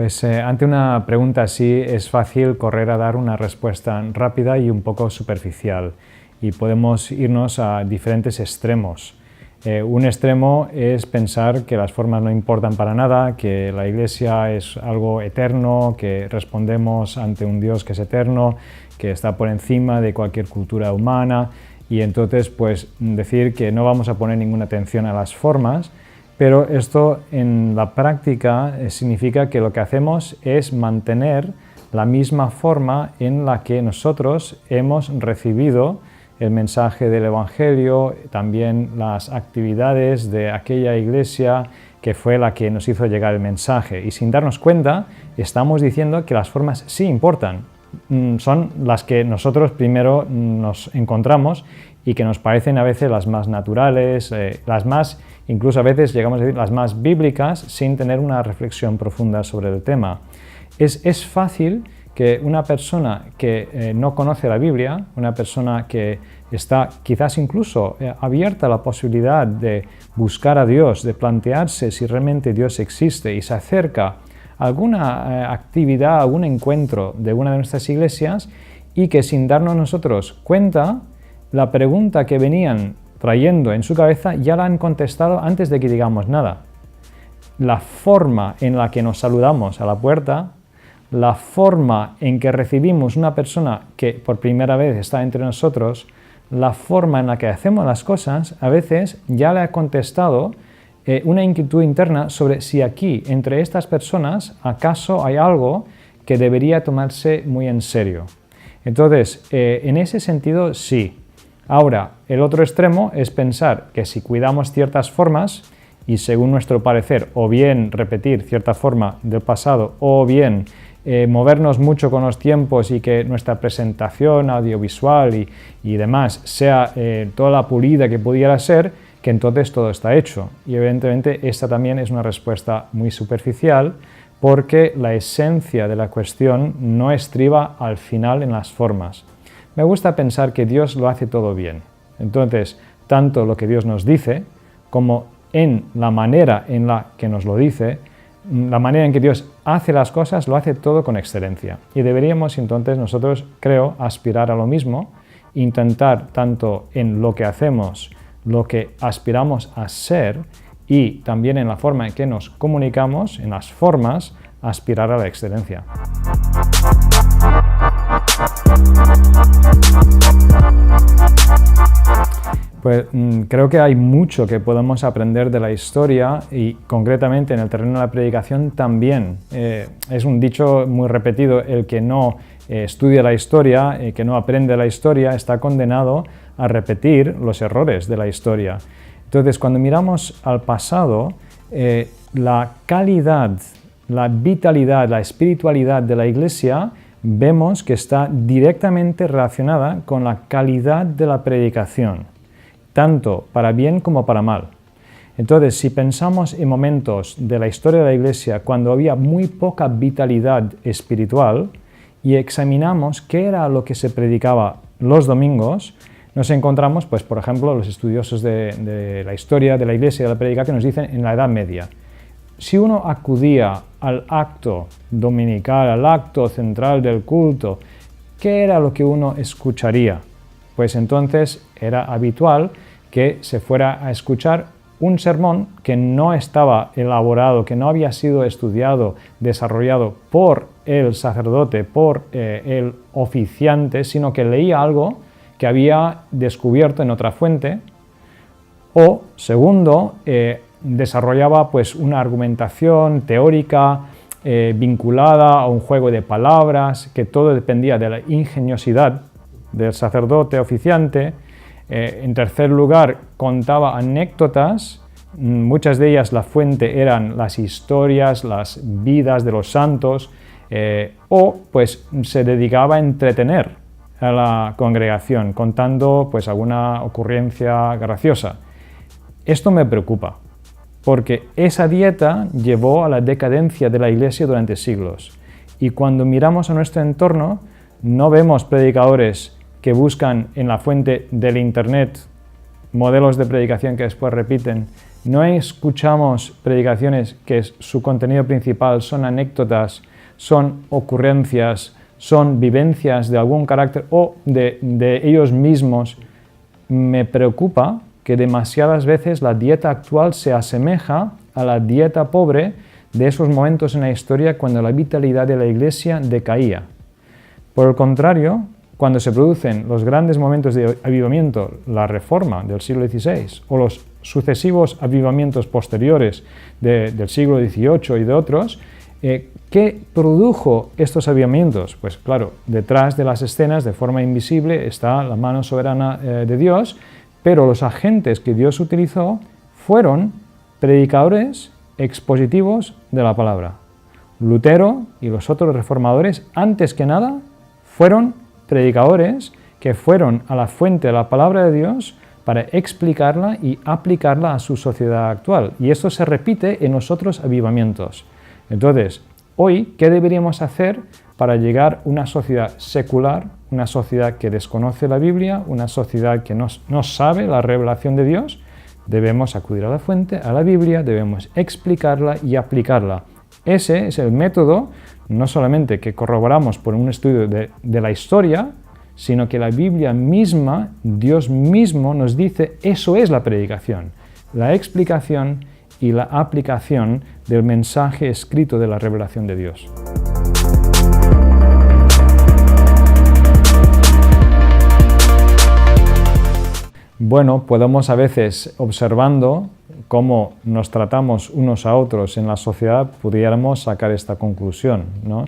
Pues ante una pregunta así es fácil correr a dar una respuesta rápida y un poco superficial y podemos irnos a diferentes extremos. Un extremo es pensar que las formas no importan para nada, que la Iglesia es algo eterno, que respondemos ante un Dios que es eterno, que está por encima de cualquier cultura humana y entonces pues decir que no vamos a poner ninguna atención a las formas. Pero esto en la práctica significa que lo que hacemos es mantener la misma forma en la que nosotros hemos recibido el mensaje del Evangelio, también las actividades de aquella iglesia que fue la que nos hizo llegar el mensaje. Y sin darnos cuenta, estamos diciendo que las formas sí importan. Son las que nosotros primero nos encontramos y que nos parecen a veces las más naturales, las más, incluso a veces llegamos a decir, las más bíblicas sin tener una reflexión profunda sobre el tema. Es fácil que una persona que no conoce la Biblia, una persona que está quizás incluso abierta a la posibilidad de buscar a Dios, de plantearse si realmente Dios existe y se acerca a alguna actividad, algún encuentro de una de nuestras iglesias y que sin darnos nosotros cuenta, la pregunta que venían trayendo en su cabeza ya la han contestado antes de que digamos nada. La forma en la que nos saludamos a la puerta, la forma en que recibimos una persona que por primera vez está entre nosotros, la forma en la que hacemos las cosas, a veces ya le ha contestado una inquietud interna sobre si aquí, entre estas personas, acaso hay algo que debería tomarse muy en serio. Entonces, en ese sentido, sí. Ahora, el otro extremo es pensar que si cuidamos ciertas formas y según nuestro parecer, o bien repetir cierta forma del pasado, o bien movernos mucho con los tiempos y que nuestra presentación audiovisual y demás sea toda la pulida que pudiera ser, que entonces todo está hecho. Y evidentemente esta también es una respuesta muy superficial porque la esencia de la cuestión no estriba al final en las formas. Me gusta pensar que Dios lo hace todo bien. Entonces, tanto lo que Dios nos dice como en la manera en la que nos lo dice, la manera en que Dios hace las cosas, lo hace todo con excelencia. Y deberíamos entonces nosotros, creo, aspirar a lo mismo, intentar tanto en lo que hacemos, lo que aspiramos a ser y también en la forma en que nos comunicamos, en las formas, aspirar a la excelencia. Pues creo que hay mucho que podemos aprender de la historia y concretamente en el terreno de la predicación también. Es un dicho muy repetido, el que no estudia la historia, que no aprende la historia, está condenado a repetir los errores de la historia. Entonces, cuando miramos al pasado, la calidad, la vitalidad, la espiritualidad de la Iglesia, vemos que está directamente relacionada con la calidad de la predicación, tanto para bien como para mal. Entonces, si pensamos en momentos de la historia de la Iglesia cuando había muy poca vitalidad espiritual y examinamos qué era lo que se predicaba los domingos, nos encontramos, pues, por ejemplo, los estudiosos de la historia de la Iglesia y de la predicación nos dicen en la Edad Media. Si uno acudía al acto dominical, al acto central del culto, ¿qué era lo que uno escucharía? Pues entonces era habitual que se fuera a escuchar un sermón que no estaba elaborado, que no había sido estudiado, desarrollado por el sacerdote, por el oficiante, sino que leía algo que había descubierto en otra fuente, o segundo, desarrollaba pues una argumentación teórica vinculada a un juego de palabras, que todo dependía de la ingeniosidad del sacerdote oficiante. En tercer lugar, contaba anécdotas, muchas de ellas la fuente eran las historias, las vidas de los santos, o pues se dedicaba a entretener a la congregación contando pues alguna ocurrencia graciosa. Esto me preocupa, porque esa dieta llevó a la decadencia de la Iglesia durante siglos. Y cuando miramos a nuestro entorno, no vemos predicadores que buscan en la fuente del Internet modelos de predicación que después repiten no escuchamos predicaciones que su contenido principal son anécdotas, son ocurrencias, son vivencias de algún carácter o de ellos mismos, me preocupa que demasiadas veces la dieta actual se asemeja a la dieta pobre de esos momentos en la historia cuando la vitalidad de la Iglesia decaía. Por el contrario, cuando se producen los grandes momentos de avivamiento, la Reforma del siglo XVI o los sucesivos avivamientos posteriores del siglo XVIII y de otros, ¿qué produjo estos avivamientos? Pues claro, detrás de las escenas, de forma invisible, está la mano soberana de Dios, pero los agentes que Dios utilizó fueron predicadores expositivos de la palabra. Lutero y los otros reformadores, antes que nada, fueron predicadores que fueron a la fuente de la palabra de Dios para explicarla y aplicarla a su sociedad actual. Y esto se repite en los otros avivamientos. Entonces, hoy, ¿qué deberíamos hacer para llegar a una sociedad secular, una sociedad que desconoce la Biblia, una sociedad que no sabe la revelación de Dios? Debemos acudir a la fuente, a la Biblia, debemos explicarla y aplicarla. Ese es el método, no solamente que corroboramos por un estudio de la historia, sino que la Biblia misma, Dios mismo nos dice, eso es la predicación, la explicación y la aplicación del mensaje escrito de la revelación de Dios. Bueno, podemos a veces, observando cómo nos tratamos unos a otros en la sociedad, pudiéramos sacar esta conclusión, ¿no?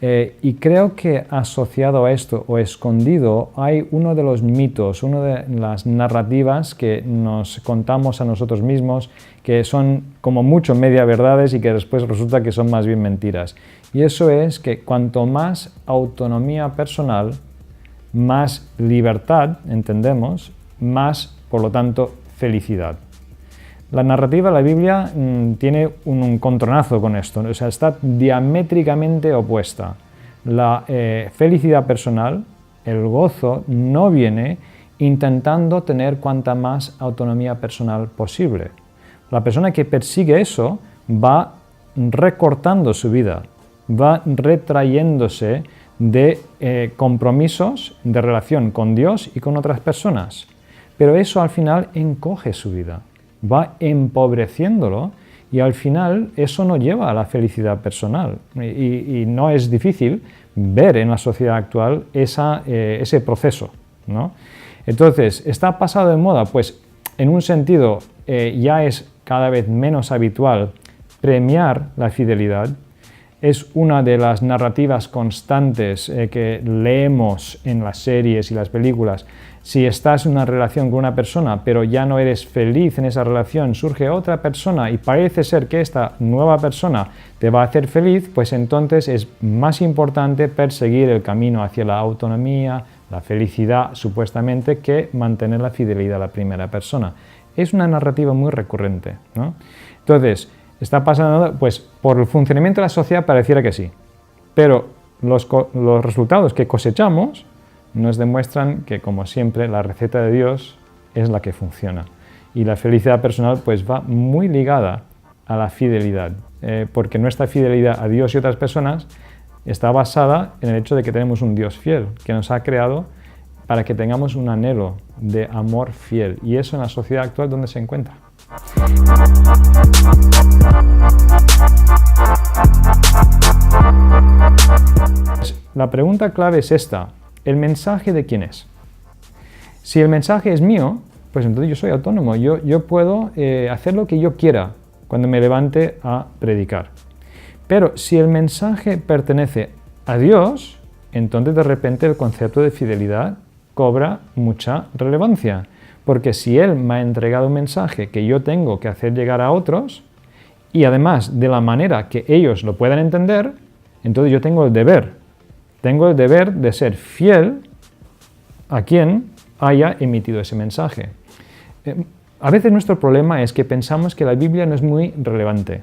Y creo que asociado a esto o escondido hay uno de los mitos, una de las narrativas que nos contamos a nosotros mismos, que son como mucho media verdades y que después resulta que son más bien mentiras. Y eso es que cuanto más autonomía personal, más libertad, entendemos, más, por lo tanto, felicidad. La narrativa de la Biblia tiene un encontronazo con esto, o sea, está diamétricamente opuesta. La felicidad personal, el gozo, no viene intentando tener cuanta más autonomía personal posible. La persona que persigue eso va recortando su vida, va retrayéndose de compromisos de relación con Dios y con otras personas. Pero eso al final encoge su vida, va empobreciéndolo y al final eso no lleva a la felicidad personal. Y no es difícil ver en la sociedad actual ese proceso, ¿no? Entonces, ¿está pasado de moda? Pues en un sentido ya es cada vez menos habitual premiar la fidelidad. Es una de las narrativas constantes que leemos en las series y las películas. Si estás en una relación con una persona, pero ya no eres feliz en esa relación, surge otra persona y parece ser que esta nueva persona te va a hacer feliz, pues entonces es más importante perseguir el camino hacia la autonomía, la felicidad, supuestamente, que mantener la fidelidad a la primera persona. Es una narrativa muy recurrente, ¿no? Entonces, está pasando, pues por el funcionamiento de la sociedad pareciera que sí, pero los resultados que cosechamos nos demuestran que, como siempre, la receta de Dios es la que funciona. Y la felicidad personal pues va muy ligada a la fidelidad, porque nuestra fidelidad a Dios y otras personas está basada en el hecho de que tenemos un Dios fiel, que nos ha creado para que tengamos un anhelo de amor fiel. Y eso en la sociedad actual, ¿dónde se encuentra? La pregunta clave es esta: ¿el mensaje de quién es? Si el mensaje es mío, pues entonces yo soy autónomo, yo puedo hacer lo que yo quiera cuando me levante a predicar. Pero si el mensaje pertenece a Dios, entonces de repente el concepto de fidelidad cobra mucha relevancia, porque si Él me ha entregado un mensaje que yo tengo que hacer llegar a otros, y además de la manera que ellos lo puedan entender, entonces yo tengo el deber de ser fiel a quien haya emitido ese mensaje. A veces nuestro problema es que pensamos que la Biblia no es muy relevante,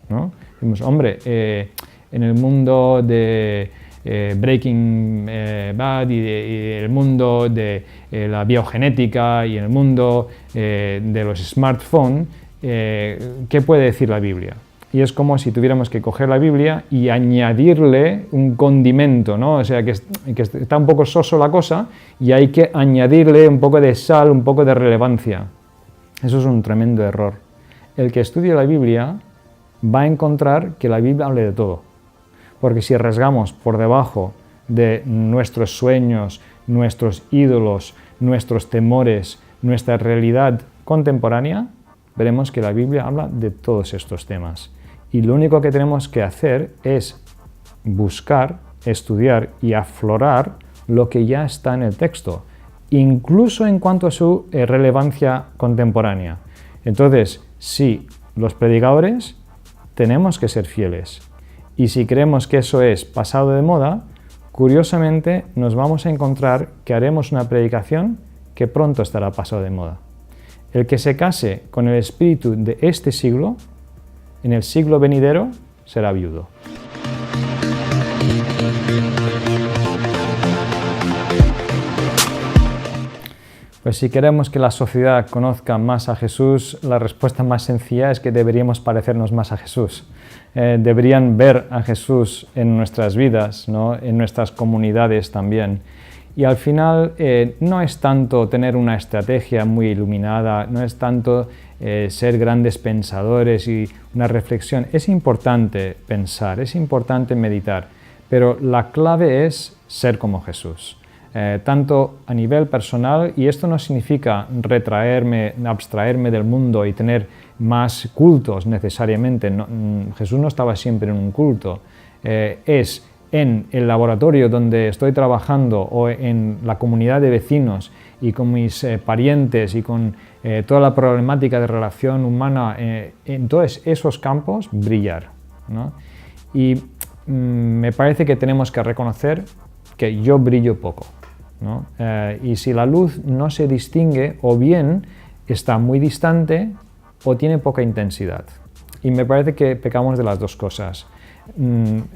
¿no? Decimos, hombre, en el mundo de Breaking Bad y el mundo de la biogenética y en el mundo de los smartphones, ¿qué puede decir la Biblia? Y es como si tuviéramos que coger la Biblia y añadirle un condimento, ¿no? O sea, que está un poco soso la cosa y hay que añadirle un poco de sal, un poco de relevancia. Eso es un tremendo error. El que estudie la Biblia va a encontrar que la Biblia habla de todo. Porque si rasgamos por debajo de nuestros sueños, nuestros ídolos, nuestros temores, nuestra realidad contemporánea, veremos que la Biblia habla de todos estos temas. Y lo único que tenemos que hacer es buscar, estudiar y aflorar lo que ya está en el texto, incluso en cuanto a su relevancia contemporánea. Entonces, sí, los predicadores tenemos que ser fieles. Y si creemos que eso es pasado de moda, curiosamente nos vamos a encontrar que haremos una predicación que pronto estará pasado de moda. El que se case con el espíritu de este siglo, en el siglo venidero será viudo. Pues si queremos que la sociedad conozca más a Jesús, la respuesta más sencilla es que deberíamos parecernos más a Jesús. Deberían ver a Jesús en nuestras vidas, ¿no? En nuestras comunidades también. Y al final no es tanto tener una estrategia muy iluminada, no es tanto ser grandes pensadores y una reflexión. Es importante pensar, es importante meditar, pero la clave es ser como Jesús. Tanto a nivel personal, y esto no significa retraerme, abstraerme del mundo y tener más cultos necesariamente. No, Jesús no estaba siempre en un culto. Es en el laboratorio donde estoy trabajando o en la comunidad de vecinos y con mis parientes y con toda la problemática de relación humana, en todos esos campos, brillar, ¿no? Y me parece que tenemos que reconocer que yo brillo poco, ¿no? Y si la luz no se distingue, o bien está muy distante o tiene poca intensidad. Y me parece que pecamos de las dos cosas.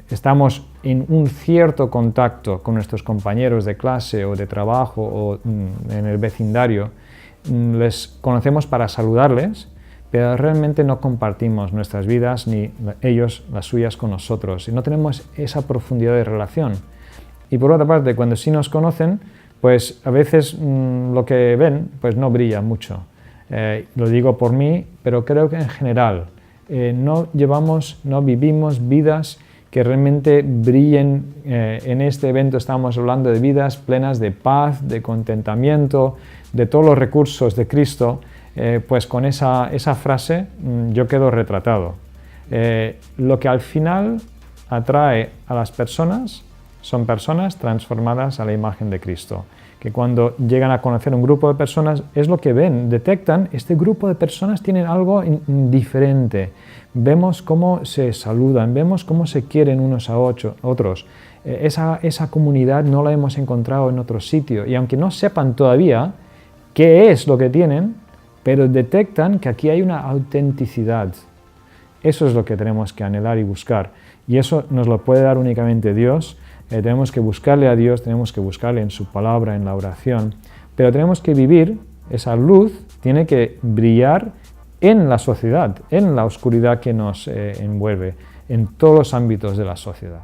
Estamos en un cierto contacto con nuestros compañeros de clase o de trabajo o en el vecindario, les conocemos para saludarles, pero realmente no compartimos nuestras vidas ni ellos las suyas con nosotros y no tenemos esa profundidad de relación. Y por otra parte, cuando sí nos conocen, pues a veces lo que ven pues no brilla mucho. Lo digo por mí, pero creo que en general no vivimos vidas que realmente brillen. En este evento estamos hablando de vidas plenas de paz, de contentamiento, de todos los recursos de Cristo. Pues con esa frase yo quedo retratado. Lo que al final atrae a las personas son personas transformadas a la imagen de Cristo, que cuando llegan a conocer un grupo de personas es lo que ven, detectan, este grupo de personas tienen algo diferente, vemos cómo se saludan, vemos cómo se quieren unos a otros, esa comunidad no la hemos encontrado en otro sitio y aunque no sepan todavía qué es lo que tienen, pero detectan que aquí hay una autenticidad. Eso es lo que tenemos que anhelar y buscar y eso nos lo puede dar únicamente Dios. Tenemos que buscarle a Dios, tenemos que buscarle en su palabra, en la oración, pero tenemos que vivir, esa luz tiene que brillar en la sociedad, en la oscuridad que nos envuelve, en todos los ámbitos de la sociedad.